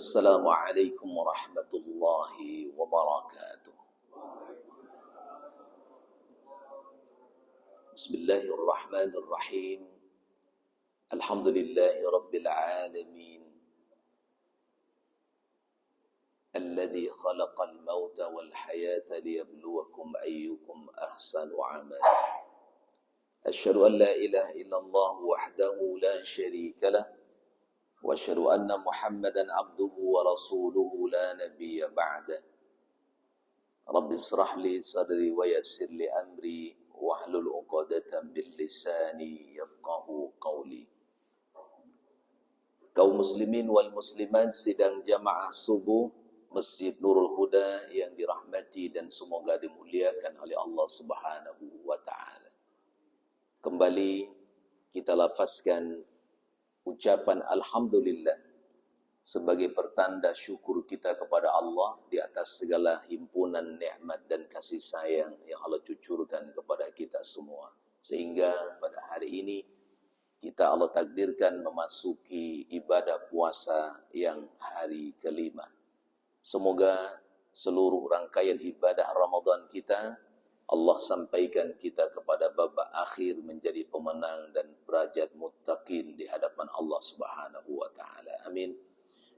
Assalamualaikum warahmatullahi wabarakatuh. Bismillahirrahmanirrahim. Alhamdulillahi rabbil alamin. Alladhi khalaqal mauta wal hayata liyabluwakum ayyukum ahsanu amala. Asyhadu an la ilaha illallah wahdahu la syarika lah. وأشهد أن محمدا عبده ورسوله لا نبي بعده رب اشرح لي صدري ويسر لي أمري واحلل عقدة من لساني يفقهوا قولي. Kaum muslimin wal muslimat sidang jamaah subuh Masjid Nurul Huda yang dirahmati dan semoga dimuliakan oleh Allah Subhanahu wa taala. Kembali kita lafazkan ucapan Alhamdulillah sebagai pertanda syukur kita kepada Allah di atas segala himpunan nikmat dan kasih sayang yang Allah cucurkan kepada kita semua. Sehingga pada hari ini kita Allah takdirkan memasuki ibadah puasa yang hari kelima. Semoga seluruh rangkaian ibadah Ramadan kita Allah sampaikan kita kepada babak akhir menjadi pemenang dan derajat muttaqin di hadapan Allah Subhanahu wa taala. Amin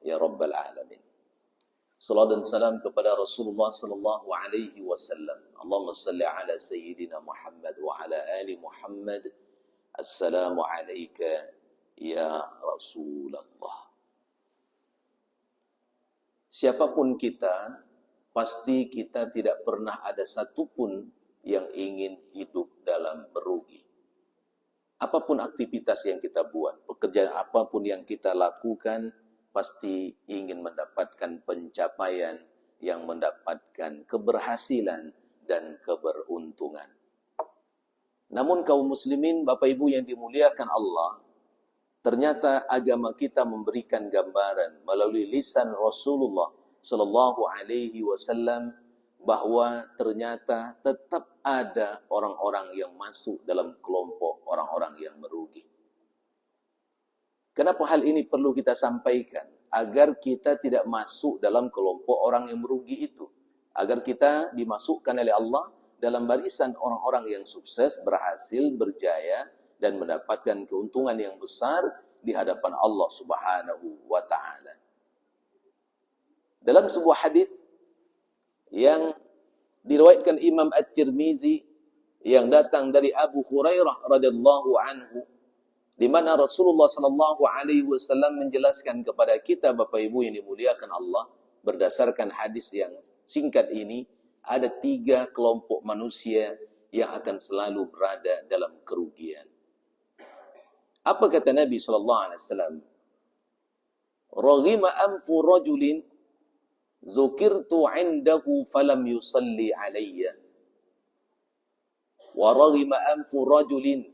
ya rabbal alamin. Salawat dan salam kepada Rasulullah sallallahu alaihi wasallam. Allahumma salli ala sayyidina Muhammad wa ala ali Muhammad. Assalamu alayka ya Rasulullah. Siapapun kita, pasti kita tidak pernah ada satupun yang ingin hidup dalam merugi. Apapun aktivitas yang kita buat, pekerjaan apapun yang kita lakukan, pasti ingin mendapatkan pencapaian yang mendapatkan keberhasilan dan keberuntungan. Namun kaum muslimin, Bapak Ibu yang dimuliakan Allah, ternyata agama kita memberikan gambaran melalui lisan Rasulullah sallallahu alaihi wasallam bahwa ternyata tetap ada orang-orang yang masuk dalam kelompok orang-orang yang merugi. Kenapa hal ini perlu kita sampaikan? Agar kita tidak masuk dalam kelompok orang yang merugi itu. Agar kita dimasukkan oleh Allah dalam barisan orang-orang yang sukses, berhasil, berjaya, dan mendapatkan keuntungan yang besar di hadapan Allah Subhanahu wa ta'ala. Dalam sebuah hadis yang diriwayatkan Imam At-Tirmizi yang datang dari Abu Hurairah radhiyallahu anhu, di mana Rasulullah sallallahu alaihi wasallam menjelaskan kepada kita Bapak Ibu yang dimuliakan Allah, berdasarkan hadis yang singkat ini, ada 3 kelompok manusia yang akan selalu berada dalam kerugian. Apa kata Nabi sallallahu alaihi wasallam? Raghima anfu rajulin Zukirtu indahu falam yusalli alayya. Wa raghima anfu rajulin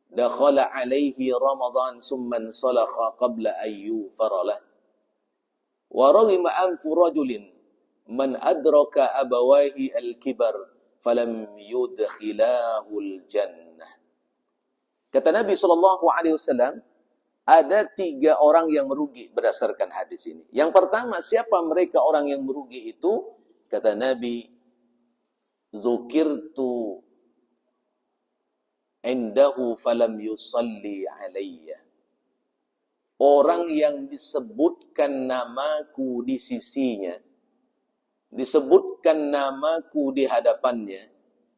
dakhala alayhi Ramadan summan salakha qabla an yufaralah. Wa raghima anfu rajulin man adraka abawahi al-kibar falam yudkhilahu al-jannah. Kata Nabi SAW, ada 3 orang yang merugi berdasarkan hadis ini. Yang pertama, siapa mereka orang yang merugi itu? Kata Nabi, Zukirtu indahu falam yusalli alayya. Orang yang disebutkan namaku di sisinya, disebutkan namaku di hadapannya,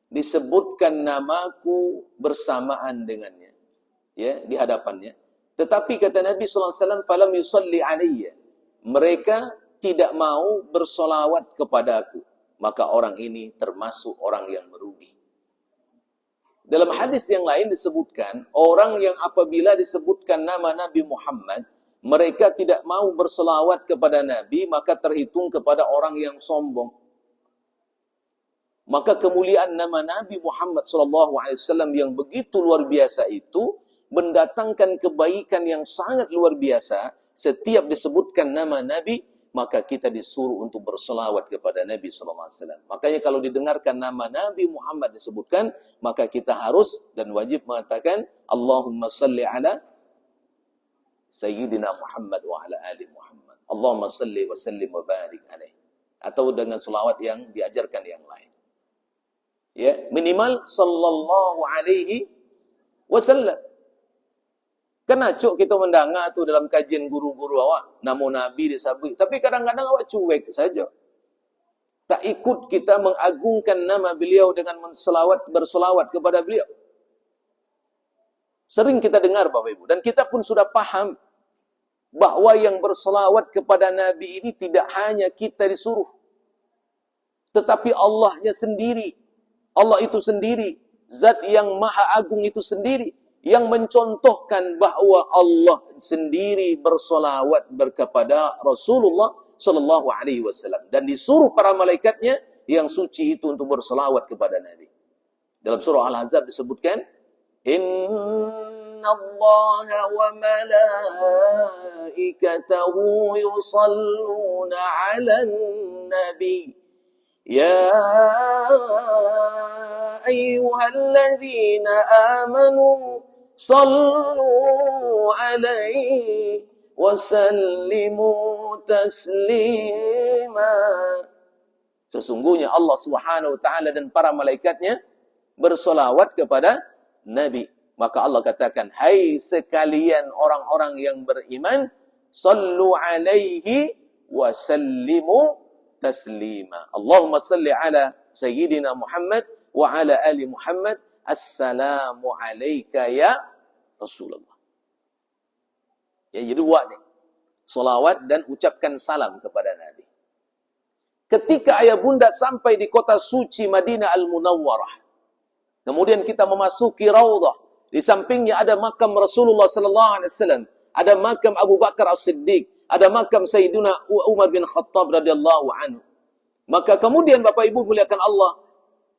disebutkan namaku bersamaan dengannya, ya, di hadapannya. Tetapi kata Nabi SAW, falam yusalli alayya. Mereka tidak mau bersolawat kepadaku. Maka orang ini termasuk orang yang merugi. Dalam hadis yang lain disebutkan, orang yang apabila disebutkan nama Nabi Muhammad, mereka tidak mau bersolawat kepada Nabi, maka terhitung kepada orang yang sombong. Maka kemuliaan nama Nabi Muhammad SAW yang begitu luar biasa itu, mendatangkan kebaikan yang sangat luar biasa. Setiap disebutkan nama Nabi, maka kita disuruh untuk berselawat kepada Nabi SAW. Makanya kalau didengarkan nama Nabi Muhammad disebutkan, maka kita harus dan wajib mengatakan Allahumma salli ala Sayyidina Muhammad wa ala ali Muhammad. Allahumma salli wa sallim wa barik alaih. Atau dengan selawat yang diajarkan yang lain. Ya, minimal sallallahu alaihi wasallam. Kena cuk kita mendengar tu dalam kajian guru-guru awak, nama Nabi disebut. Tapi kadang-kadang awak cuek saja. Tak ikut kita mengagungkan nama beliau dengan berselawat kepada beliau. Sering kita dengar Bapak Ibu. Dan kita pun sudah paham bahawa yang berselawat kepada Nabi ini tidak hanya kita disuruh. Tetapi Allahnya sendiri. Allah itu sendiri. Zat yang maha agung itu sendiri. Yang mencontohkan bahawa Allah sendiri bersolawat kepada Rasulullah sallallahu alaihi wasallam, dan disuruh para malaikatnya yang suci itu untuk bersolawat kepada Nabi. Dalam surah Al-Ahzab disebutkan, Inna Allaha wa malaikatahu yusalluna 'alan nabi ya ayyuhalladzina amanu sallu alaihi wa sallimu taslima. Sesungguhnya Allah Subhanahu wa taala dan para malaikatnya bersolawat kepada Nabi. Maka Allah katakan, hai sekalian orang-orang yang beriman, sallu alaihi wa sallimu taslima. Allahumma salli ala sayyidina Muhammad wa ala ali Muhammad. Assalamu alayka ya Rasulullah. Ya, jadi buat ni. Salawat dan ucapkan salam kepada Nabi. Ketika ayah bunda sampai di kota suci Madinah Al-Munawwarah, kemudian kita memasuki Raudhah. Di sampingnya ada makam Rasulullah sallallahu alaihi wasallam, ada makam Abu Bakar As-Siddiq, ada makam Sayyidina Umar bin Khattab radhiyallahu anhu. Maka kemudian Bapak Ibu muliakan Allah,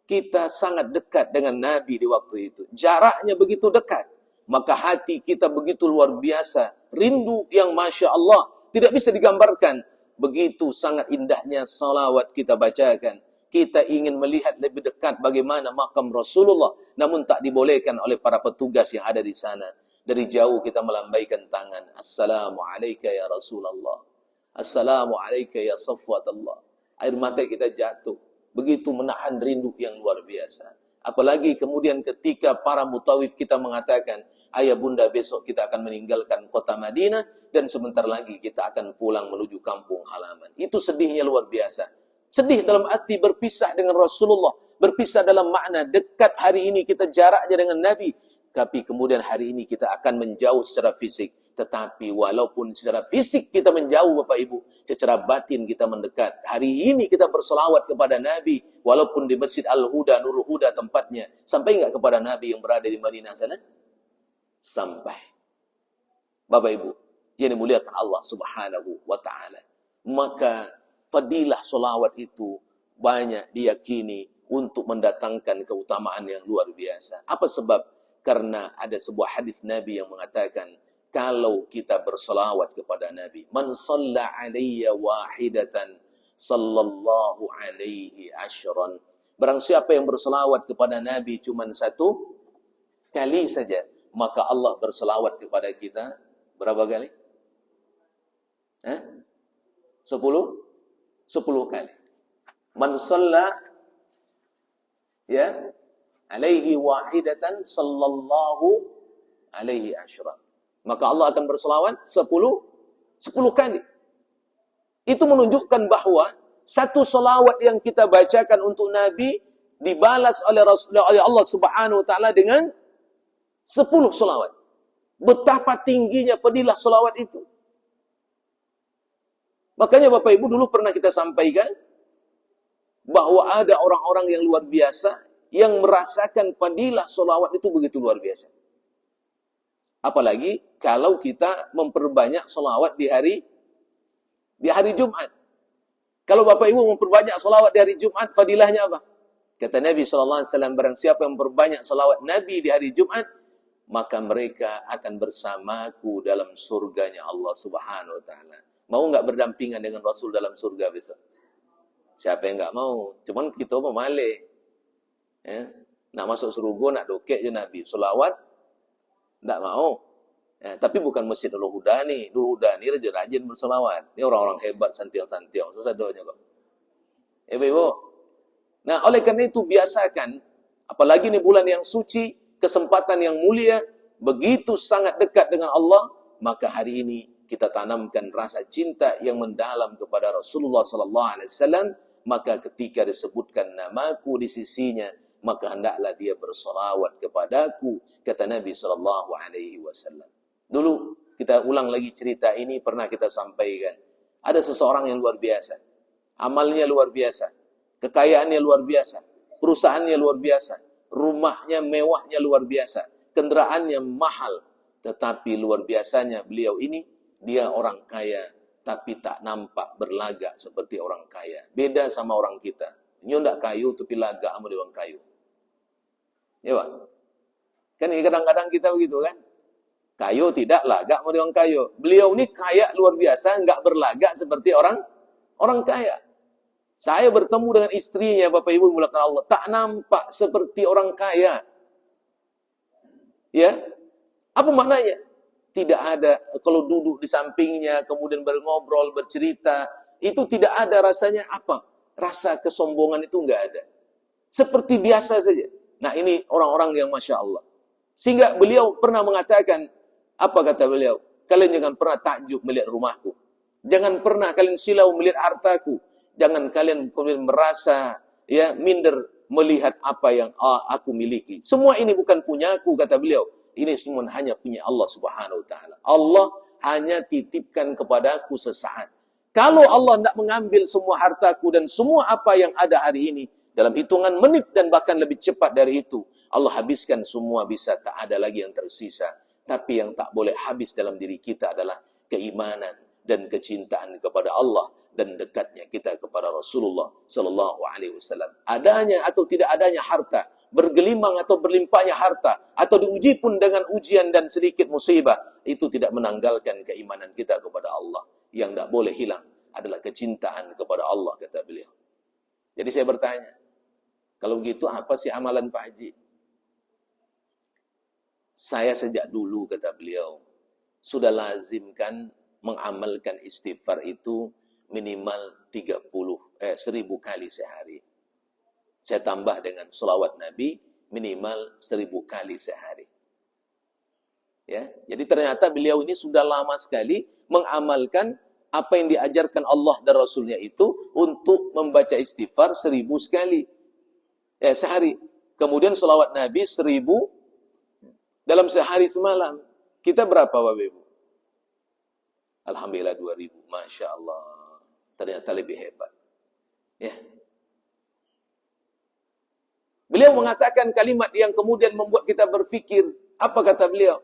kita sangat dekat dengan Nabi di waktu itu. Jaraknya begitu dekat. Maka hati kita begitu luar biasa. Rindu yang Masya Allah tidak bisa digambarkan. Begitu sangat indahnya salawat kita bacakan. Kita ingin melihat lebih dekat bagaimana makam Rasulullah. Namun tak dibolehkan oleh para petugas yang ada di sana. Dari jauh kita melambaikan tangan. Assalamualaikum ya Rasulullah. Assalamualaikum ya Safwatullah. Air mata kita jatuh. Begitu menahan rindu yang luar biasa. Apalagi kemudian ketika para mutawif kita mengatakan, ayah bunda besok kita akan meninggalkan kota Madinah dan sebentar lagi kita akan pulang menuju kampung halaman. Itu sedihnya luar biasa. Sedih dalam arti berpisah dengan Rasulullah. Berpisah dalam makna dekat hari ini kita jaraknya dengan Nabi. Tapi kemudian hari ini kita akan menjauh secara fisik. Tetapi walaupun secara fisik kita menjauh Bapak Ibu, secara batin kita mendekat. Hari ini kita berselawat kepada Nabi, walaupun di Masjid Al-Huda, Nurul Huda tempatnya. Sampai enggak kepada Nabi yang berada di Madinah sana? Sampai. Bapak Ibu, yang dimuliakan Allah Subhanahu wa ta'ala. Maka fadilah selawat itu banyak diyakini untuk mendatangkan keutamaan yang luar biasa. Apa sebab? Karena ada sebuah hadis Nabi yang mengatakan, kalau kita berselawat kepada Nabi, man shalla alayya wahidatan sallallahu alaihi asyran. Barang siapa yang berselawat kepada Nabi cuma satu kali saja, maka Allah berselawat kepada kita berapa kali? 10 kali. Man shalla ya alaihi wahidatan sallallahu alaihi asyran. Maka Allah akan berselawat 10 kali. Itu menunjukkan bahawa satu selawat yang kita bacakan untuk Nabi dibalas oleh Allah Subhanahu wa taala dengan 10 selawat. Betapa tingginya fadilah selawat itu. Makanya Bapak Ibu dulu pernah kita sampaikan bahawa ada orang-orang yang luar biasa yang merasakan fadilah selawat itu begitu luar biasa. Apalagi kalau kita memperbanyak selawat di hari Jumat. Kalau Bapak Ibu memperbanyak selawat di hari Jumat, fadilahnya apa? Kata Nabi SAW, barang siapa yang memperbanyak selawat Nabi di hari Jumat, maka mereka akan bersamaku dalam surganya Allah Subhanahu wa ta'ala. Mau enggak berdampingan dengan Rasul dalam surga besok? Siapa yang enggak mau? Cuman kita memalih. Ya? Nak masuk surga, nak dokek je Nabi. Selawat, tak mau. Tapi bukan Masjid Nurul Huda nih. Nurul Huda nih rajin bersolawat. Ini orang-orang hebat, santiang-santiang. Sesadanya kok. Ibu-ibu. Nah, oleh karena itu biasakan, apalagi ini bulan yang suci, kesempatan yang mulia, begitu sangat dekat dengan Allah, maka hari ini kita tanamkan rasa cinta yang mendalam kepada Rasulullah SAW. Maka ketika disebutkan namaku di sisinya, maka hendaklah dia bersolawat kepadaku, kata Nabi SAW. Dulu kita ulang lagi cerita ini, pernah kita sampaikan. Ada seseorang yang luar biasa, amalnya luar biasa, kekayaannya luar biasa, perusahaannya luar biasa, rumahnya mewahnya luar biasa, kendaraannya mahal. Tetapi luar biasanya beliau ini, dia orang kaya, tapi tak nampak berlagak seperti orang kaya. Beda sama orang kita. Nyo ndak kayu, tapi lagak sama dia orang kayu. Ya Pak? Kan kadang-kadang kita begitu kan? Kayu tidak lagak sama dia orang kayu. Beliau ini kaya luar biasa, nggak berlagak seperti orang kaya. Saya bertemu dengan istrinya, Bapak Ibu mulakan Allah, tak nampak seperti orang kaya. Ya, apa maknanya? Tidak ada, kalau duduk di sampingnya, kemudian ngobrol, bercerita, itu tidak ada rasanya apa? Rasa kesombongan itu enggak ada. Seperti biasa saja. Nah, ini orang-orang yang Masya Allah. Sehingga beliau pernah mengatakan, apa kata beliau? Kalian jangan pernah takjub melihat rumahku. Jangan pernah kalian silau melihat hartaku. Jangan kalian kemudian merasa ya minder melihat apa yang aku miliki. Semua ini bukan punyaku, kata beliau. Ini semua hanya punya Allah Subhanahu wa taala. Allah hanya titipkan kepadaku sesaat. Kalau Allah tidak mengambil semua hartaku dan semua apa yang ada hari ini dalam hitungan menit dan bahkan lebih cepat dari itu, Allah habiskan semua, bisa tak ada lagi yang tersisa. Tapi yang tak boleh habis dalam diri kita adalah keimanan dan kecintaan kepada Allah dan dekatnya kita kepada Rasulullah sallallahu alaihi wasallam. Adanya atau tidak adanya harta, bergelimang atau berlimpahnya harta, atau diuji pun dengan ujian dan sedikit musibah, itu tidak menanggalkan keimanan kita kepada Allah. Yang tidak boleh hilang adalah kecintaan kepada Allah, kata beliau. Jadi saya bertanya, kalau begitu apa sih amalan Pak Haji? Saya sejak dulu, kata beliau, sudah lazimkan mengamalkan istighfar itu minimal 1000 kali sehari. Saya tambah dengan selawat Nabi minimal 1000 kali sehari. Ya, jadi ternyata beliau ini sudah lama sekali mengamalkan apa yang diajarkan Allah dan Rasulnya itu untuk membaca istighfar 1000 sekali sehari. Kemudian selawat Nabi 1000 dalam sehari semalam. Kita berapa Bapak Ibu? Alhamdulillah 2000. Masya Allah. Ternyata lebih hebat. Ya. Beliau mengatakan kalimat yang kemudian membuat kita berpikir. Apa kata beliau?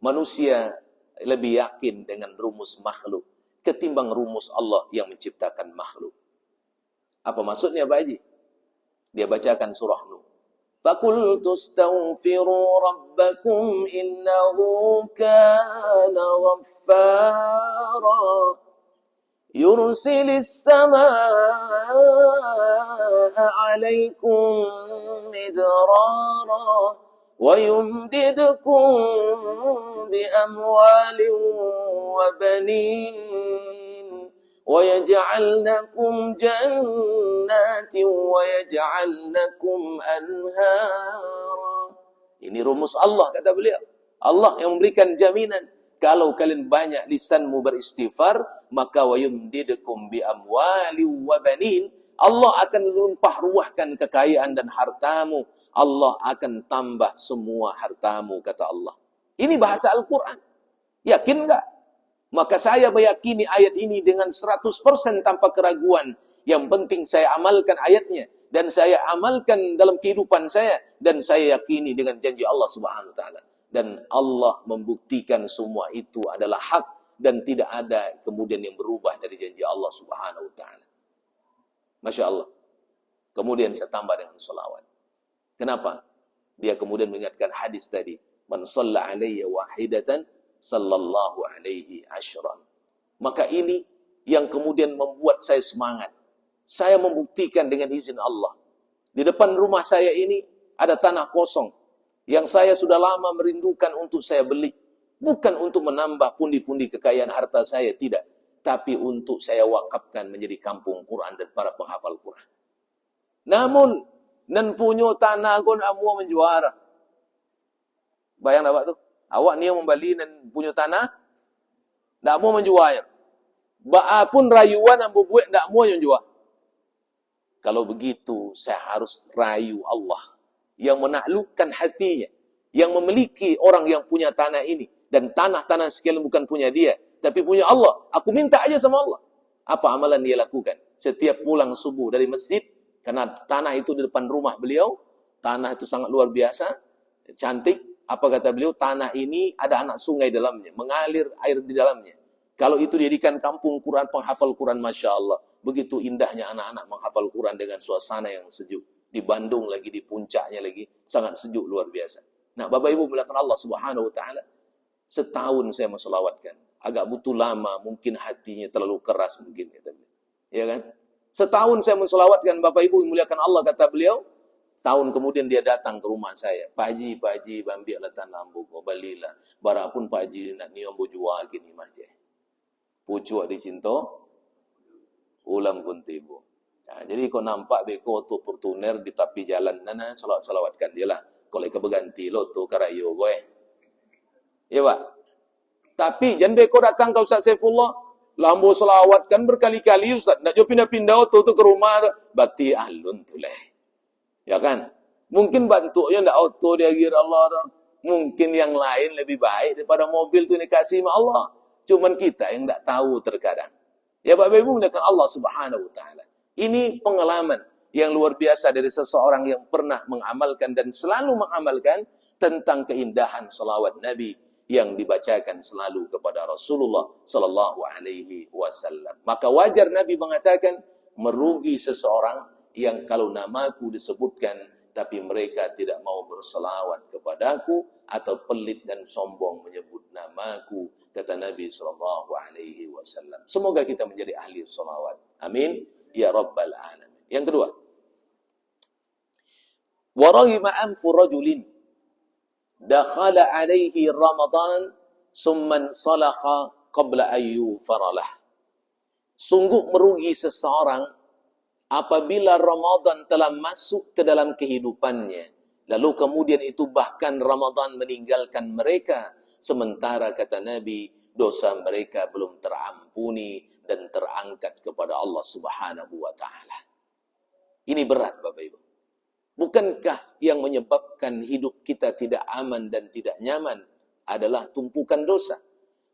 Manusia lebih yakin dengan rumus makhluk ketimbang rumus Allah yang menciptakan makhluk. Apa maksudnya Pak Haji? Dia bacakan surah Nuh. فَقُلْتُ اسْتَغْفِرُوا رَبَّكُمْ إِنَّهُ كَانَ غَفَّارًا يُرْسِلِ السَّمَاءَ عَلَيْكُمْ مِدْرَارًا وَيُمْدِدْكُمْ بِأَمْوَالٍ وَبَنِينَ وَيَجْعَلْ لَكُمْ جَنَّاتٍ وَيَجْعَلْ لَكُمْ أَنْهَارًا. Ini rumus Allah, kata beliau. Allah yang memberikan jaminan. Kalau kalian banyak lisanmu beristighfar, maka wayumdidukum bi amwali wa banin. Allah akan limpah ruahkan kekayaan dan hartamu. Allah akan tambah semua hartamu, kata Allah. Ini bahasa Al-Quran. Yakin enggak? Maka saya meyakini ayat ini dengan 100% tanpa keraguan. Yang penting saya amalkan ayatnya. Dan saya amalkan dalam kehidupan saya. Dan saya yakini dengan janji Allah Subhanahu wa ta'ala. Dan Allah membuktikan semua itu adalah hak. Dan tidak ada kemudian yang berubah dari janji Allah Subhanahu wa ta'ala. Masya Allah. Kemudian saya tambah dengan sholawat. Kenapa? Dia kemudian mengingatkan hadis tadi. Man shalla alayya wahidatan sallallahu alaihi ashran. Maka ini yang kemudian membuat saya semangat. Saya membuktikan dengan izin Allah. Di depan rumah saya ini ada tanah kosong yang saya sudah lama merindukan untuk saya beli. Bukan untuk menambah pundi-pundi kekayaan harta saya, tidak. Tapi untuk saya wakafkan menjadi kampung Quran dan para penghafal Quran. Namun, nan punyo tanah gon amu menjuara. Bayang awak tu? Awak ni yang membeli nan punyo tanah, ndak mau menjual. Ba pun rayuan ambu buat ndak mau yang jual. Kalau begitu, saya harus rayu Allah yang menaklukkan hatinya, yang memiliki orang yang punya tanah ini. Dan tanah-tanah sekalian bukan punya dia, tapi punya Allah. Aku minta aja sama Allah. Apa amalan dia lakukan? Setiap pulang subuh dari masjid, karena tanah itu di depan rumah beliau, tanah itu sangat luar biasa, cantik. Apa kata beliau? Tanah ini ada anak sungai dalamnya, mengalir air di dalamnya. Kalau itu dijadikan kampung Quran, penghafal Quran, Masya Allah. Begitu indahnya anak-anak menghafal Quran dengan suasana yang sejuk. Di Bandung lagi, di puncaknya lagi, sangat sejuk, luar biasa. Nah, Bapak Ibu melakukan Allah Subhanahu Wa Ta'ala, setahun saya mensolawatkan. Agak butuh lama, mungkin hatinya terlalu keras mungkin. Ya kan? Setahun saya mensolawatkan, Bapak Ibu memuliakan Allah, kata beliau. Setahun kemudian dia datang ke rumah saya. Pak Haji, bambiak lah tanah ambuko, balilah. Barapun Pak Haji nak niom jual gini macam. Pucuk di cinta, ulam pun tibu. Nah, jadi kau nampak beko tu Portuner di tepi jalan nana salawat-salawatkan dia lah. Kalau ika berganti lo tu karayo gue. Ya Pak. Tapi jangan beko datang ke Ustaz Saifullah, lambo salawatkan berkali-kali Ustaz. Nak jo pindah-pindah tu ke rumah, bati alun tu leh. Ya kan? Mungkin bantunya ndak auto dia kira Allah dah. Mungkin yang lain lebih baik daripada mobil tu ini kasih sama Allah. Cuman kita yang ndak tahu terkadang. Ya Bapak Ibu mengatakan Allah Subhanahu Wa Ta'ala. Ini pengalaman yang luar biasa dari seseorang yang pernah mengamalkan dan selalu mengamalkan tentang keindahan salawat Nabi yang dibacakan selalu kepada Rasulullah sallallahu alaihi wasallam. Maka wajar Nabi mengatakan, merugi seseorang yang kalau namaku disebutkan tapi mereka tidak mau berselawat kepadaku atau pelit dan sombong menyebut namaku, kata Nabi sallallahu alaihi wasallam. Semoga kita menjadi ahli selawat. Amin ya rabbal alamin. Yang kedua, wa raghima anfu rajulin dakhala alaihi Ramadan summan salakha qabla ayyu faralah. Sungguh merugi seseorang apabila Ramadan telah masuk ke dalam kehidupannya, lalu kemudian itu bahkan Ramadan meninggalkan mereka, sementara kata Nabi, dosa mereka belum terampuni dan terangkat kepada Allah Subhanahu Wa Ta'ala. Ini berat Bapak Ibu. Bukankah yang menyebabkan hidup kita tidak aman dan tidak nyaman adalah tumpukan dosa?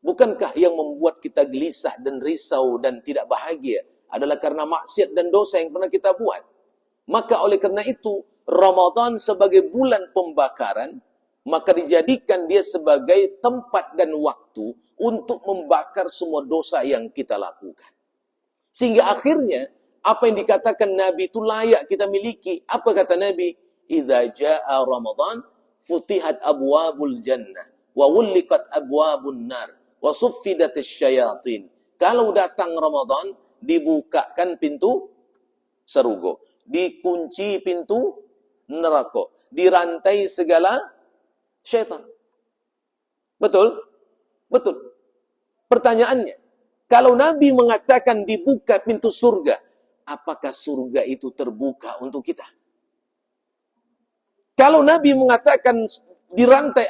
Bukankah yang membuat kita gelisah dan risau dan tidak bahagia adalah karena maksiat dan dosa yang pernah kita buat? Maka oleh karena itu, Ramadan sebagai bulan pembakaran, maka dijadikan dia sebagai tempat dan waktu untuk membakar semua dosa yang kita lakukan. Sehingga akhirnya, apa yang dikatakan Nabi itu layak kita miliki. Apa kata Nabi? Idza jaa Ramadan, futihat abwabul jannah, wa wulliqat abwabun nar, wa suffidatis syayatin. Kalau datang Ramadan, dibukakan pintu surga, dikunci pintu neraka, dirantai segala syaitan. Betul? Betul. Pertanyaannya, kalau Nabi mengatakan dibuka pintu surga, apakah surga itu terbuka untuk kita? Kalau Nabi mengatakan dirantai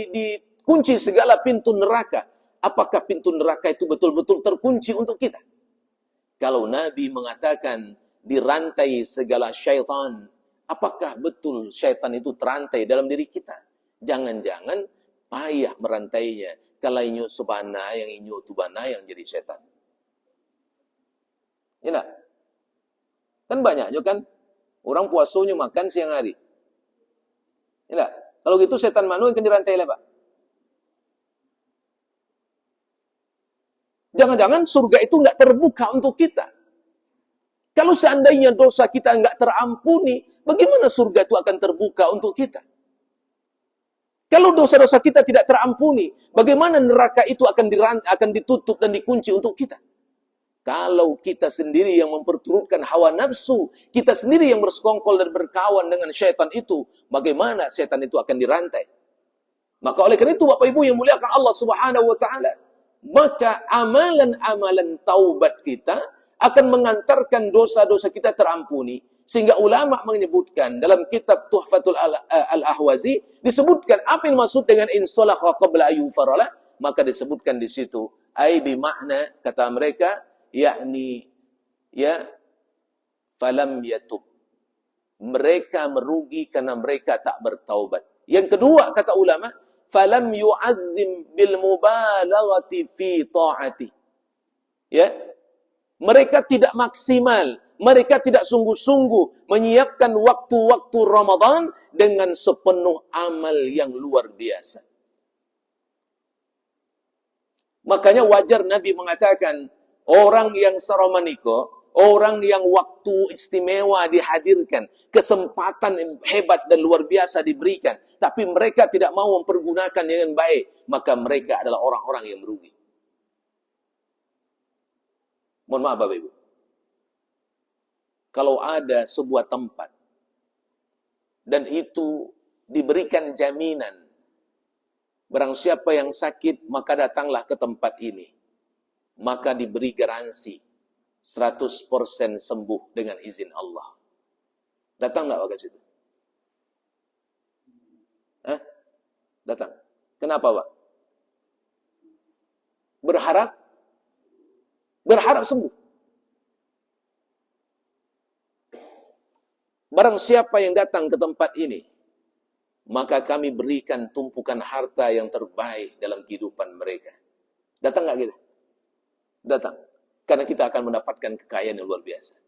dikunci segala pintu neraka, apakah pintu neraka itu betul-betul terkunci untuk kita? Kalau Nabi mengatakan dirantai segala syaitan, apakah betul syaitan itu terantai dalam diri kita? Jangan-jangan payah merantainya. Kalau inyo subana, yang inyo tubana yang jadi syaitan. Ya enggak? Kan banyak juga kan orang puasanya makan siang hari. Ya enggak? Kalau gitu setan mana yang akan dirantai lah Pak? Jangan-jangan surga itu enggak terbuka untuk kita. Kalau seandainya dosa kita enggak terampuni, bagaimana surga itu akan terbuka untuk kita? Kalau dosa-dosa kita tidak terampuni, bagaimana neraka itu akan ditutup dan dikunci untuk kita? Kalau kita sendiri yang memperturutkan hawa nafsu, kita sendiri yang bersekongkol dan berkawan dengan syaitan itu, bagaimana syaitan itu akan dirantai? Maka oleh karena itu Bapak Ibu yang muliakan Allah Subhanahu wa taala, maka amalan-amalan taubat kita akan mengantarkan dosa-dosa kita terampuni. Sehingga ulama menyebutkan dalam kitab Tuhfatul Al-Ahwazi, disebutkan apa yang maksud dengan insalaha qabla ayyufarala, maka disebutkan di situ ai bimakna, kata mereka, yakni ya falam yatub, mereka merugi karena mereka tak bertaubat. Yang kedua kata ulama, falam yu'azzim bil mubalaghati fi ta'ati, ya, mereka tidak maksimal, mereka tidak sungguh-sungguh menyiapkan waktu-waktu Ramadan dengan sepenuh amal yang luar biasa. Makanya wajar Nabi mengatakan, orang yang saramaniko, orang yang waktu istimewa dihadirkan, kesempatan hebat dan luar biasa diberikan, tapi mereka tidak mau mempergunakan dengan baik, maka mereka adalah orang-orang yang merugi. Mohon maaf Bapak Ibu. Kalau ada sebuah tempat dan itu diberikan jaminan, barang siapa yang sakit maka datanglah ke tempat ini, maka diberi garansi 100% sembuh dengan izin Allah. Datang enggak Pak ke situ? Hah? Datang. Kenapa Pak? Berharap sembuh. Barang siapa yang datang ke tempat ini, maka kami berikan tumpukan harta yang terbaik dalam kehidupan mereka. Datang enggak kita? Datang. Karena kita akan mendapatkan kekayaan yang luar biasa.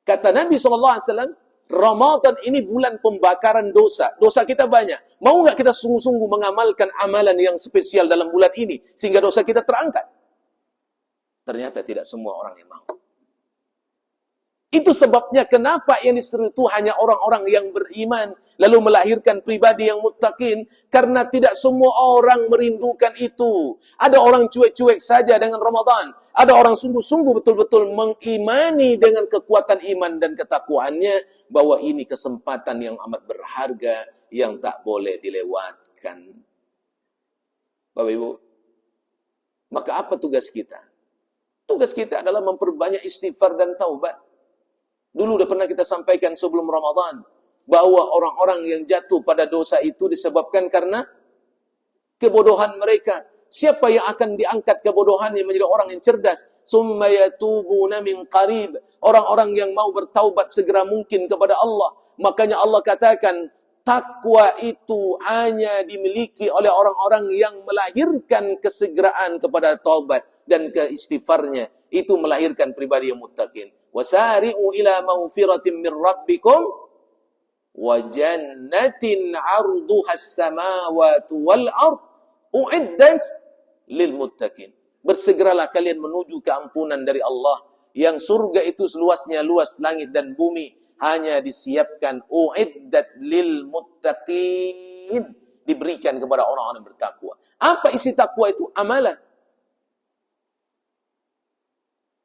Kata Nabi SAW, Ramadan ini bulan pembakaran dosa. Dosa kita banyak. Mau enggak kita sungguh-sungguh mengamalkan amalan yang spesial dalam bulan ini, sehingga dosa kita terangkat? Ternyata tidak semua orang yang mau. Itu sebabnya kenapa yang diseru itu hanya orang-orang yang beriman, lalu melahirkan pribadi yang muttaqin, karena tidak semua orang merindukan itu. Ada orang cuek-cuek saja dengan Ramadan, ada orang sungguh-sungguh betul-betul mengimani dengan kekuatan iman dan ketakwaannya, bahwa ini kesempatan yang amat berharga, yang tak boleh dilewatkan. Bapak Ibu, maka apa tugas kita? Tugas kita adalah memperbanyak istighfar dan taubat. Dulu udah pernah kita sampaikan sebelum Ramadan, bahwa orang-orang yang jatuh pada dosa itu disebabkan karena kebodohan mereka. Siapa yang akan diangkat kebodohannya menjadi orang yang cerdas? Summa yatubuna min qarib. Orang-orang yang mau bertaubat segera mungkin kepada Allah. Makanya Allah katakan, takwa itu hanya dimiliki oleh orang-orang yang melahirkan kesegeraan kepada taubat dan keistighfarnya. Itu melahirkan pribadi yang muttaqin. Wasari'u ila maghfiratin min rabbikum wa jannatin 'arduha as-samawati wal ard u'iddat lil muttaqin. Bersegeralah kalian menuju keampunan dari Allah, yang surga itu seluasnya luas langit dan bumi, hanya disiapkan u'iddat lil muttaqin, diberikan kepada orang-orang yang bertakwa. Apa isi takwa itu? Amalan.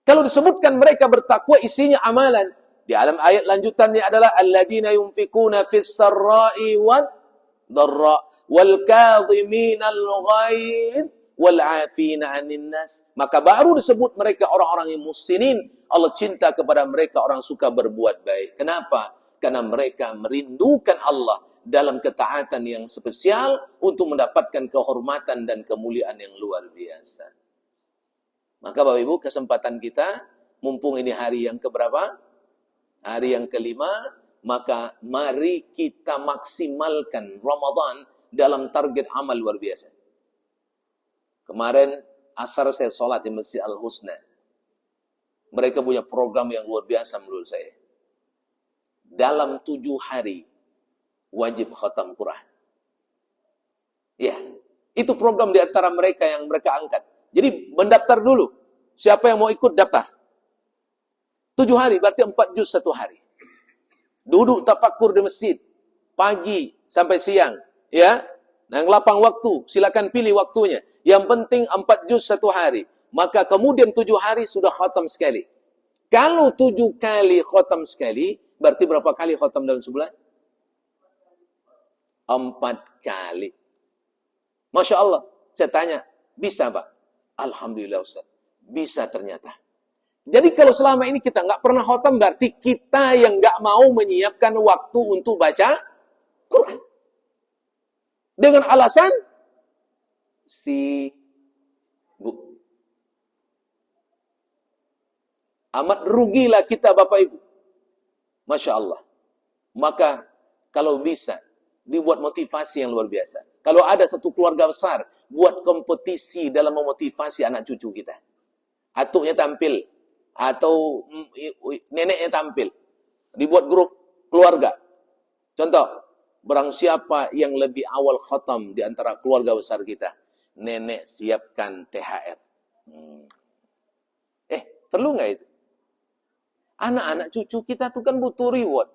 Kalau disebutkan mereka bertakwa, isinya amalan. Di dalam ayat lanjutannya adalah alladzina yunfikuna fis sarra'i wad dharra wal kadhiminal ghaidh wal 'afina 'anil nas. Maka baru disebut mereka orang-orang yang muhsinin. Allah cinta kepada mereka, orang suka berbuat baik. Kenapa? Karena mereka merindukan Allah dalam ketaatan yang spesial untuk mendapatkan kehormatan dan kemuliaan yang luar biasa. Maka Bapak Ibu, kesempatan kita, mumpung ini hari yang keberapa? Hari yang kelima, maka mari kita maksimalkan Ramadan dalam target amal luar biasa. Kemarin, asar saya sholat di Masjid Al-Husna. Mereka punya program yang luar biasa menurut saya. Dalam 7 hari, wajib khatam Quran. Ya, itu program di antara mereka yang mereka angkat. Jadi mendaftar dulu. Siapa yang mau ikut daftar. 7 hari berarti 4 juz 1 hari. Duduk tafakur di masjid pagi sampai siang, ya. Yang lapang waktu, silakan pilih waktunya. Yang penting 4 juz 1 hari. Maka kemudian 7 hari sudah khatam sekali. Kalau 7 kali khatam sekali, berarti berapa kali khatam dalam sebulan? 4 kali. Masya Allah. Saya tanya, bisa Pak? Alhamdulillah Ustaz. Bisa ternyata. Jadi kalau selama ini kita nggak pernah khotam, berarti kita yang nggak mau menyiapkan waktu untuk baca Quran. Dengan alasan sibuk. Amat rugilah kita Bapak Ibu. Masya Allah. Maka kalau bisa, dibuat motivasi yang luar biasa. Kalau ada satu keluarga besar, buat kompetisi dalam memotivasi anak cucu kita. Atuknya tampil, atau neneknya tampil. Dibuat grup keluarga. Contoh, barang siapa yang lebih awal khatam di antara keluarga besar kita, nenek siapkan THR. Perlu nggak itu? Anak-anak cucu kita tuh kan butuh reward.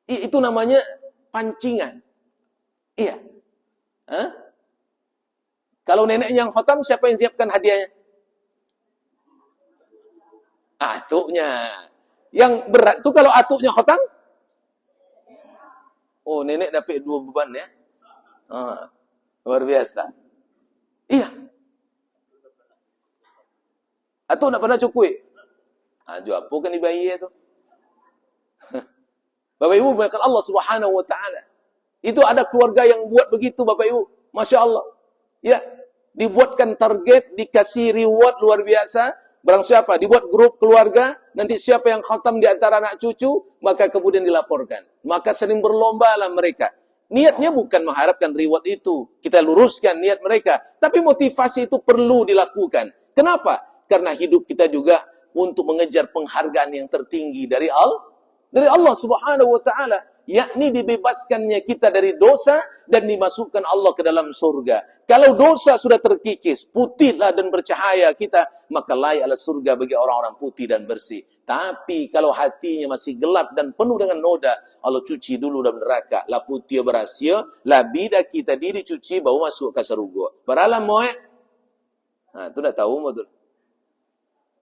Itu namanya pancingan. Iya. Hah? Kalau nenek yang khatam, siapa yang siapkan hadiahnya? Atuknya. Yang berat tuh kalau atuknya khatam, oh nenek dapat 2 beban ya. Luar biasa. Iya. Atuk nak pernah cukui? Jual apa kan bayi itu? Bapak Ibu, bahkan Allah Subhanahu wa taala. Itu ada keluarga yang buat begitu Bapak Ibu. Masya Allah. Ya, dibuatkan target, dikasih reward luar biasa. Barang siapa dibuat grup keluarga, nanti siapa yang khatam di antara anak cucu, maka kemudian dilaporkan. Maka sering berlomba lah mereka. Niatnya bukan mengharapkan reward itu. Kita luruskan niat mereka. Tapi motivasi itu perlu dilakukan. Kenapa? Karena hidup kita juga untuk mengejar penghargaan yang tertinggi dari Allah Subhanahu wa taala, yakni dibebaskannya kita dari dosa dan dimasukkan Allah ke dalam surga. Kalau dosa sudah terkikis, putihlah dan bercahaya kita, maka layaklah surga bagi orang-orang putih dan bersih. Tapi kalau hatinya masih gelap dan penuh dengan noda, Allah cuci dulu dalam neraka. La putih berhasil, la bida kita diri cuci baru masuk ke surga. Beralam moe. Nah, itu dah tahu betul.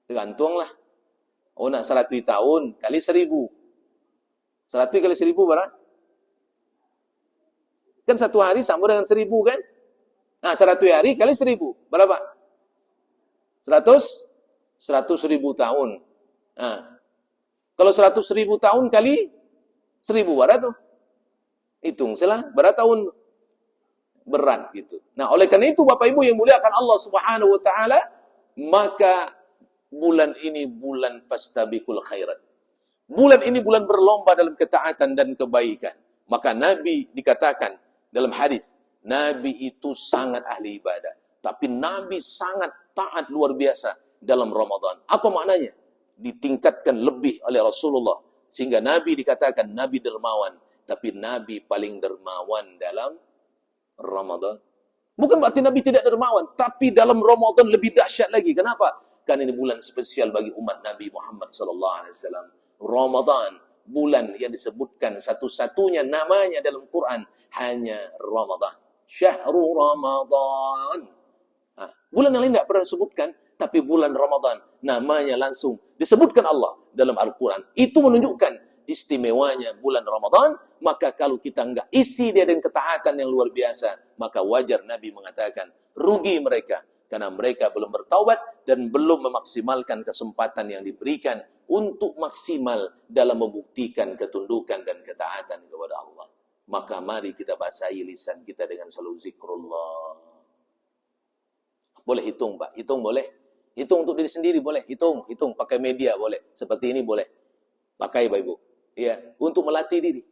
Tergantunglah. Oh nak 100 tahun kali 1000. 100 kali 1000 berapa? Kan 1 hari sama dengan 1000 kan? Nah 100 hari kali 1000 berapa? 100.000 tahun. Nah, kalau 100.000 tahun kali 1000 berapa tuh? Hitung salah berapa tahun? Berat gitu. Nah oleh karena itu Bapak Ibu yang muliakan Allah Subhanahu wa taala, maka bulan ini bulan fastabiqul khairat. Bulan ini bulan berlomba dalam ketaatan dan kebaikan. Maka Nabi dikatakan dalam hadis, Nabi itu sangat ahli ibadah. Tapi Nabi sangat taat luar biasa dalam Ramadan. Apa maknanya? Ditingkatkan lebih oleh Rasulullah. Sehingga Nabi dikatakan Nabi dermawan. Tapi Nabi paling dermawan dalam Ramadan. Bukan berarti Nabi tidak dermawan. Tapi dalam Ramadan lebih dahsyat lagi. Kenapa? Karena ini bulan spesial bagi umat Nabi Muhammad SAW. Ramadan, bulan yang disebutkan satu-satunya namanya dalam Quran hanya Ramadan. Syahrul Ramadan. Bulan yang lain tidak pernah disebutkan, tapi bulan Ramadan namanya langsung disebutkan Allah dalam Al-Quran. Itu menunjukkan istimewanya bulan Ramadan. Maka kalau kita enggak isi dia dengan ketaatan yang luar biasa, maka wajar Nabi mengatakan rugi mereka. Karena mereka belum bertaubat dan belum memaksimalkan kesempatan yang diberikan untuk maksimal dalam membuktikan ketundukan dan ketaatan kepada Allah. Maka mari kita basahi lisan kita dengan selalu zikrullah. Boleh hitung Pak, hitung boleh. Hitung untuk diri sendiri boleh, hitung pakai media boleh. Seperti ini boleh. Pakai Bapak Ibu. Ya, untuk melatih diri.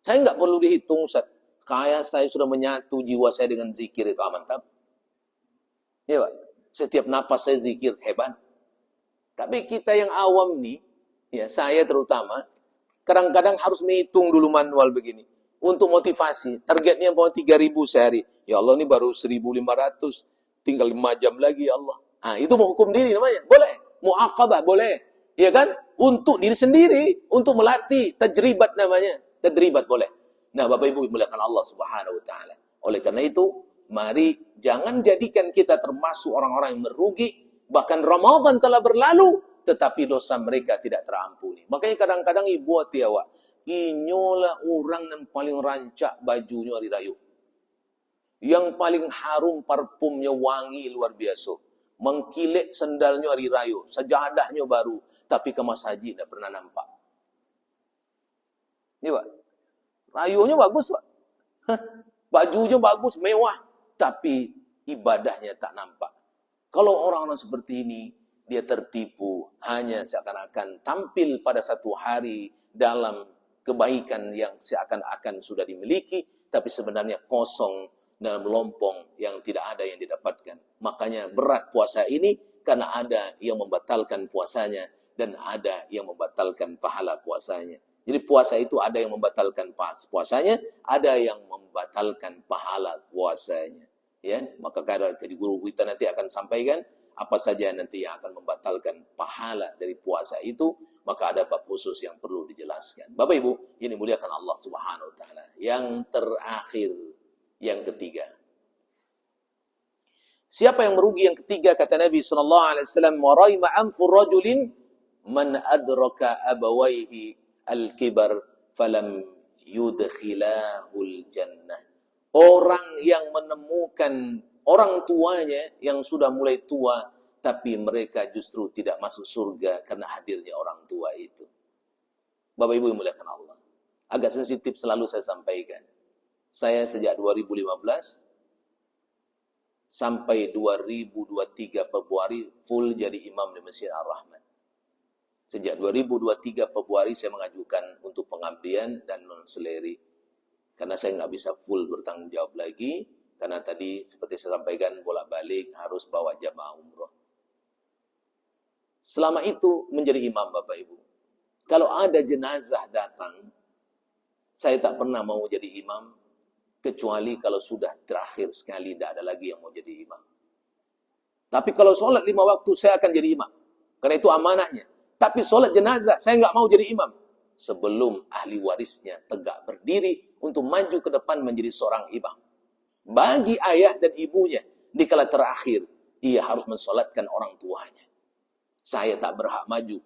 Saya enggak perlu dihitung Ustaz. Kayak saya sudah menyatu jiwa saya dengan zikir itu mantap. Ya Pak, setiap napas saya zikir hebat. Tapi kita yang awam nih, ya saya terutama, kadang-kadang harus menghitung dulu manual begini. Untuk motivasi, targetnya mau 3.000 sehari. Ya Allah ini baru 1.500, tinggal 5 jam lagi ya Allah. Itu mau hukum diri namanya, boleh. Mu'aqabah, boleh. Ya kan? Untuk diri sendiri, untuk melatih, tajribat namanya. Tadribat boleh. Nah Bapak Ibu muliakan Allah Subhanahu wa taala. Oleh karena itu, mari jangan jadikan kita termasuk orang-orang yang merugi. Bahkan Ramadan telah berlalu, tetapi dosa mereka tidak terampuni. Makanya kadang-kadang ibu hati awak, inyolah orang yang paling rancak bajunya hari raya. Yang paling harum parfumnya wangi luar biasa. Mengkilik sendalnya hari raya, sajadahnya baru, tapi kemas haji tidak pernah nampak. Ini Pak, rayunya bagus Pak. Bajunya bagus, mewah, tapi ibadahnya tak nampak. Kalau orang-orang seperti ini, dia tertipu, hanya seakan-akan tampil pada satu hari dalam kebaikan yang seakan-akan sudah dimiliki, tapi sebenarnya kosong dalam lompong yang tidak ada yang didapatkan. Makanya berat puasa ini karena ada yang membatalkan puasanya dan ada yang membatalkan pahala puasanya. Jadi puasa itu ada yang membatalkan puasanya, ada yang membatalkan pahala puasanya. Ya, maka kalau di guru kita nanti akan sampaikan apa saja nanti yang akan membatalkan pahala dari puasa itu, maka ada bab khusus yang perlu dijelaskan. Bapak Ibu, ini muliakan Allah Subhanahu wa taala. Yang terakhir, yang ketiga. Siapa yang merugi yang ketiga, kata Nabi sallallahu alaihi wasallam, wa raima anfu rajulin man adraka abawaihi al-kibar falam yudkhilahul jannah. Orang yang menemukan orang tuanya yang sudah mulai tua, tapi mereka justru tidak masuk surga karena hadirnya orang tua itu. Bapak Ibu yang muliakan Allah, agak sensitif selalu saya sampaikan. Saya sejak 2015 sampai 2023 Februari full jadi imam di Masjid Ar-Rahman. Sejak 2023 Februari saya mengajukan untuk pengabdian dan non-seleri. Karena saya nggak bisa full bertanggung jawab lagi. Karena tadi seperti saya sampaikan bolak-balik harus bawa jamaah umroh. Selama itu menjadi imam Bapak Ibu. Kalau ada jenazah datang, saya tak pernah mau jadi imam. Kecuali kalau sudah terakhir sekali tidak ada lagi yang mau jadi imam. Tapi kalau sholat 5 waktu saya akan jadi imam. Karena itu amanahnya. Tapi sholat jenazah saya nggak mau jadi imam. Sebelum ahli warisnya tegak berdiri untuk maju ke depan menjadi seorang imam. Bagi ayah dan ibunya, di kala terakhir, ia harus mensolatkan orang tuanya. Saya tak berhak maju.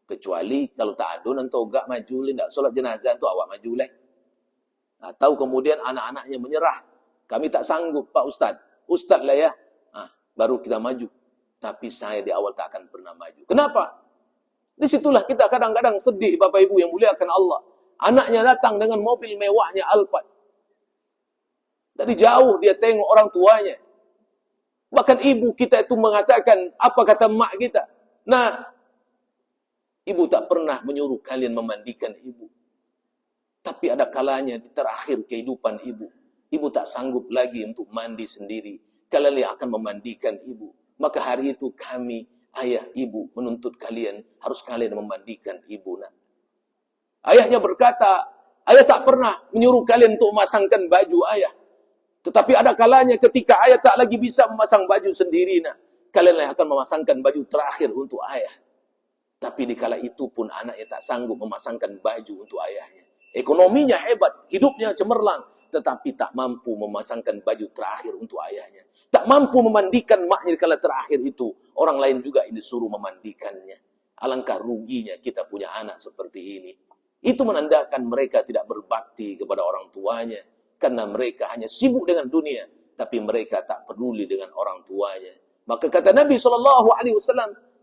Kecuali kalau tak ada nanti gak maju, tidak solat jenazah itu awak maju leh. Atau kemudian anak-anaknya menyerah. Kami tak sanggup Pak Ustaz. Ustaz lah ya. Baru kita maju. Tapi saya di awal tak akan pernah maju. Kenapa? Disitulah kita kadang-kadang sedih Bapak Ibu yang muliakan Allah. Anaknya datang dengan mobil mewahnya Alphard. Dari jauh dia tengok orang tuanya. Bahkan ibu kita itu mengatakan, apa kata mak kita? Nah, ibu tak pernah menyuruh kalian memandikan ibu. Tapi ada kalanya di terakhir kehidupan ibu. Ibu tak sanggup lagi untuk mandi sendiri. Kalian yang akan memandikan ibu. Maka hari itu kami, ayah ibu, menuntut kalian, harus kalian memandikan ibu. Nah, ayahnya berkata, ayah tak pernah menyuruh kalian untuk memasangkan baju ayah. Tetapi ada kalanya ketika ayah tak lagi bisa memasang baju sendiri. Nah, kalian yang akan memasangkan baju terakhir untuk ayah. Tapi di kala itu pun anaknya tak sanggup memasangkan baju untuk ayahnya. Ekonominya hebat, hidupnya cemerlang, tetapi tak mampu memasangkan baju terakhir untuk ayahnya. Tak mampu memandikan maknya di kala terakhir itu. Orang lain juga ini disuruh memandikannya. Alangkah ruginya kita punya anak seperti ini. Itu menandakan mereka tidak berbakti kepada orang tuanya. Karena mereka hanya sibuk dengan dunia. Tapi mereka tak peduli dengan orang tuanya. Maka kata Nabi SAW,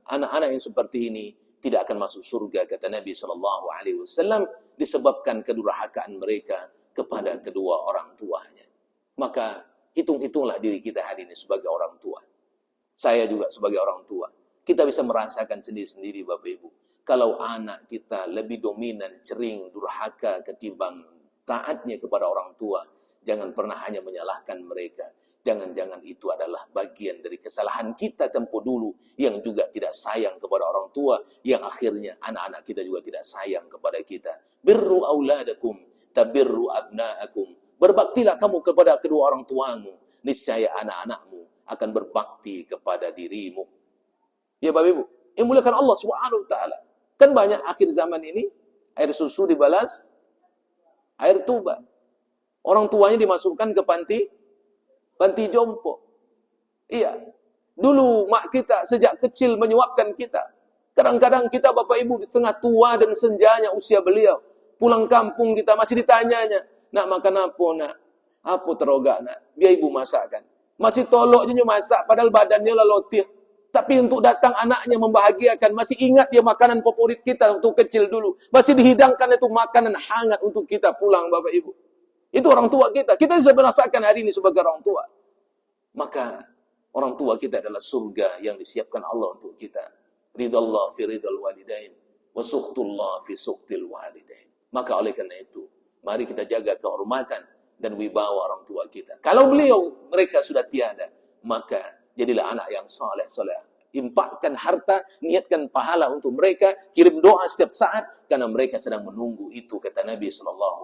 anak-anak yang seperti ini tidak akan masuk surga, kata Nabi SAW, disebabkan kedurhakaan mereka kepada kedua orang tuanya. Maka hitung-hitunglah diri kita hari ini sebagai orang tua. Saya juga sebagai orang tua. Kita bisa merasakan sendiri-sendiri Bapak Ibu. Kalau anak kita lebih dominan, cering, durhaka ketimbang taatnya kepada orang tua, jangan pernah hanya menyalahkan mereka. Jangan-jangan itu adalah bagian dari kesalahan kita tempo dulu yang juga tidak sayang kepada orang tua, yang akhirnya anak-anak kita juga tidak sayang kepada kita. Birru auladakum tabirru abnaakum. Berbaktilah kamu kepada kedua orang tuamu, niscaya anak-anakmu akan berbakti kepada dirimu. Ya Bapak Ibu, yang muliakan Allah Subhanahu wa taala. Kan banyak akhir zaman ini air susu dibalas air tuba. Orang tuanya dimasukkan ke panti jompo. Iya. Dulu mak kita sejak kecil menyuapkan kita. Kadang-kadang kita Bapak Ibu di tengah tua dan senjanya usia beliau. Pulang kampung kita masih ditanyanya, nak makan apa nak? Apa terogak nak? Biar ibu masakkan. Masih tolok je masak padahal badannya lah lotih. Tapi untuk datang anaknya membahagiakan, masih ingat dia makanan favorit kita waktu kecil dulu. Masih dihidangkan itu makanan hangat untuk kita pulang Bapak Ibu. Itu orang tua kita. Kita bisa merasakan hari ini sebagai orang tua. Maka orang tua kita adalah surga yang disiapkan Allah untuk kita. Ridallah fi ridal walidain wa sukhtullah fi sukhtil walidain. Maka oleh karena itu, mari kita jaga kehormatan dan wibawa orang tua kita. Kalau mereka sudah tiada, maka jadilah anak yang soleh. Infakkan harta, niatkan pahala untuk mereka, kirim doa setiap saat, karena mereka sedang menunggu itu, kata Nabi SAW.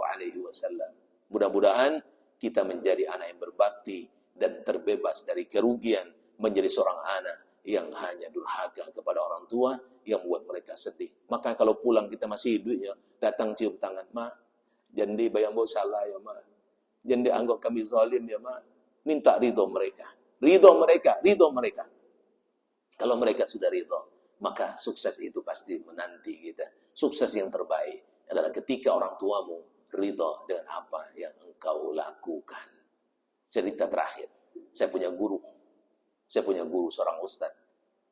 Mudah-mudahan kita menjadi anak yang berbakti dan terbebas dari kerugian, menjadi seorang anak yang hanya durhaka kepada orang tua, yang membuat mereka sedih. Maka kalau pulang kita masih hidupnya, datang cium tangan, ma, jandi bayang bau salah ya ma, jandi anggap kami zalim ya ma, minta ridho mereka. Ridho mereka. Kalau mereka sudah ridho, maka sukses itu pasti menanti kita. Sukses yang terbaik adalah ketika orang tuamu ridho dengan apa yang engkau lakukan. Cerita terakhir, saya punya guru seorang ustadz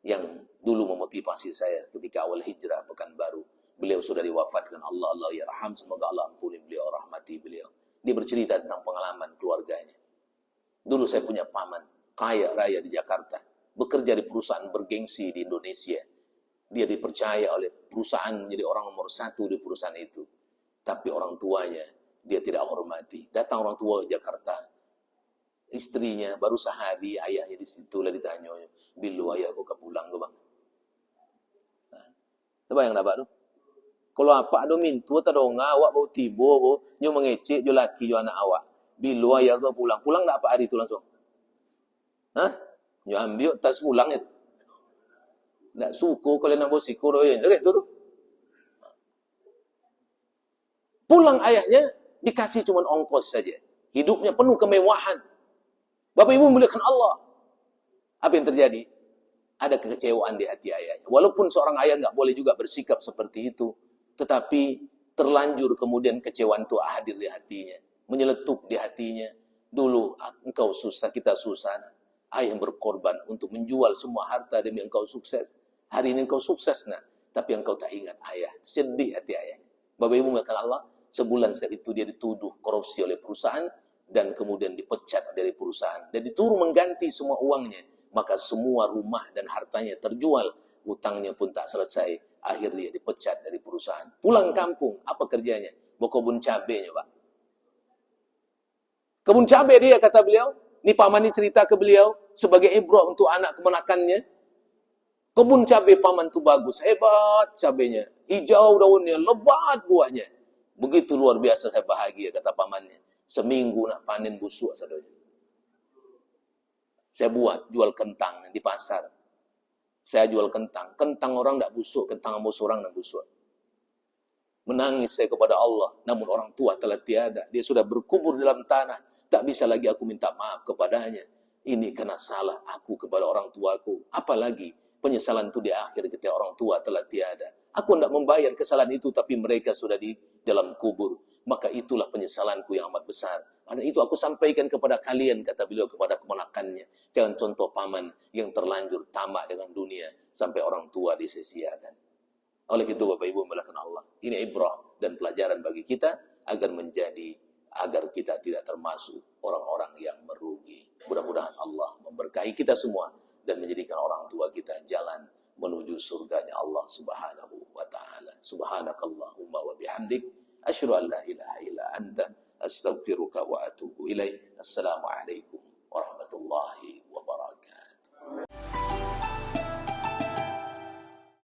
yang dulu memotivasi saya ketika awal hijrah Pekanbaru. Beliau sudah diwafatkan, Allah yarham, semoga Allah ampuni beliau, rahmati beliau. Dia bercerita tentang pengalaman keluarganya. Dulu saya punya paman kaya raya di Jakarta, bekerja di perusahaan bergengsi di Indonesia. Dia dipercaya oleh perusahaan menjadi orang nomor 1 di perusahaan itu. Tapi orang tuanya dia tidak hormati. Datang orang tua ke Jakarta, istrinya baru sehari, ayahnya di situ lah ditanya, bilu ayah kok pulang ke bang. Coba yang dapat tu. Kalau apa ada mintu atau ngawak bau tibo bau nyu mengecek jo laki jo anak awak. Bilu ayah kok pulang. Pulang tak apa hari itu langsung. Hah? Nyo ambil tas pulang itu. Tak suku kalau nak bosiku doy. Okey tu. Pulang ayahnya dikasih cuma ongkos saja. Hidupnya penuh kemewahan. Bapak Ibu memuliakan Allah. Apa yang terjadi? Ada kekecewaan di hati ayahnya. Walaupun seorang ayah enggak boleh juga bersikap seperti itu, tetapi terlanjur kemudian kecewaan itu hadir di hatinya, menyeletuk di hatinya. Dulu engkau susah, kita susah. Ayah yang berkorban untuk menjual semua harta demi engkau sukses. Hari ini engkau sukses nak, tapi engkau tak ingat ayah. Sedih hati ayah. Bapak Ibu memuliakan Allah, sebulan setelah itu dia dituduh korupsi oleh perusahaan dan kemudian dipecat dari perusahaan dan dituruh mengganti semua uangnya. Maka semua rumah dan hartanya terjual, hutangnya pun tak selesai. Akhirnya dipecat dari perusahaan. Pulang kampung, apa kerjanya? Bawa kebun cabenya, Pak. Kebun cabai dia, kata beliau. Ini paman ini cerita ke beliau sebagai ibrah untuk anak kemenakannya. Kebun cabai paman itu bagus, hebat cabainya. Hijau daunnya, lebat buahnya. Begitu luar biasa saya bahagia, kata pamannya. Seminggu nak panen busuk saudara. Saya jual kentang di pasar. Saya jual kentang. Kentang orang tak busuk, kentang bos orang tak busuk. Menangis saya kepada Allah, namun orang tua telah tiada. Dia sudah berkubur dalam tanah. Tak bisa lagi aku minta maaf kepadanya. Ini karena salah aku kepada orang tuaku. Apalagi penyesalan itu di akhir ketika orang tua telah tiada. Aku tidak membayar kesalahan itu, tapi mereka sudah di dalam kubur. Maka itulah penyesalanku yang amat besar. Karena itu aku sampaikan kepada kalian, kata beliau kepada keponakannya. Jangan contoh paman yang terlanjur tamak dengan dunia sampai orang tua disesiakan. Oleh itu Bapak Ibu memuliakan Allah. Ini ibrah dan pelajaran bagi kita agar kita tidak termasuk orang-orang yang merugi. Mudah-mudahan Allah memberkahi kita semua dan menjadikan orang tua kita jalan menuju surganya Allah Subhanahu wa taala. Subhanakallahumma wa bihamdik asyhadu an la ilaha illa anta astaghfiruka wa atubu ilaik. Assalamualaikum